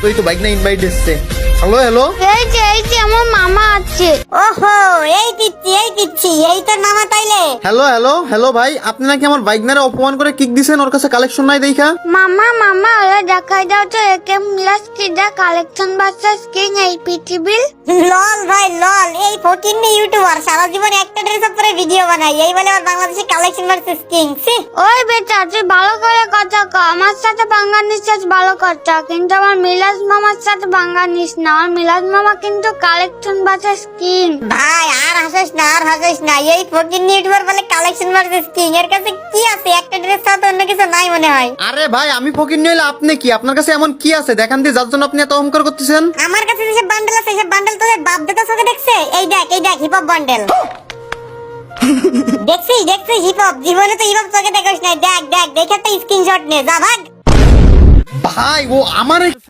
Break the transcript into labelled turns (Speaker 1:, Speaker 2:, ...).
Speaker 1: তুই তো বাইক না ইনভাইট দিচ্ছে। হ্যালো হ্যালো,
Speaker 2: এই যে আমার মামা আছে।
Speaker 3: ওহো, এই দিচ্ছি এই তোর মামা তাইলে।
Speaker 1: হ্যালো হ্যালো হ্যালো ভাই, আপনি নাকি আমার বাইক নারে অপমান করে কিক দিছেন, ওর কাছে কালেকশন নাই দেখা।
Speaker 2: মামা ওরা দেখাই দাও তো একে মিলাস কি যা কালেকশন বাচ্চা স্কিন এই পৃথিবীর।
Speaker 3: লল ভাই লল, এই ফকিন্নি ইউটিউবার সারা জীবন একটা ড্রেস পরে ভিডিও বানায়, এই বলে আর বাংলাদেশে কালেকশন ভার্সেস কিং।
Speaker 2: ওই বেটা তুই ভালো করে কথা ক, আমার সাথে বাঙ্গা নিশ্চাস ভালো কথা, কিন্তু আমার মিলাস মামার সাথে বাঙ্গা নিস না। আমার মিলাস মামা কিন্তু কালেকশন বাচ্চা স্কিন।
Speaker 3: ভাই আর হাসিস না, এই ফকিন্নি ইউটিউবার বলে কালেকশন ভার্সেস কিং। এর কাছে কি আছে? একটা ড্রেস ছাড়া তো অন্য কিছু নাই মনে হয়।
Speaker 1: আরে ভাই আমি ফকির নইলে আপনি কি? আপনার কাছে এমন কি আছে দেখান দিয়ে, যার জন্য আপনি এত অহংকার করতেছেন?
Speaker 3: আমার কাছে যে বান্ডেল আছে, সে বান্ডেল তোদের বাপ দাদা চোখে দেখছে? এই দেখ হিপ হপ বান্ডেল। দেখছিস হিপ হপ? জীবনে তো হিপ হপ চোখে দেখিস নাই। দেখ দেখে একটা স্ক্রিনশট নে, যা ভাগ।
Speaker 1: ভাই ও আমার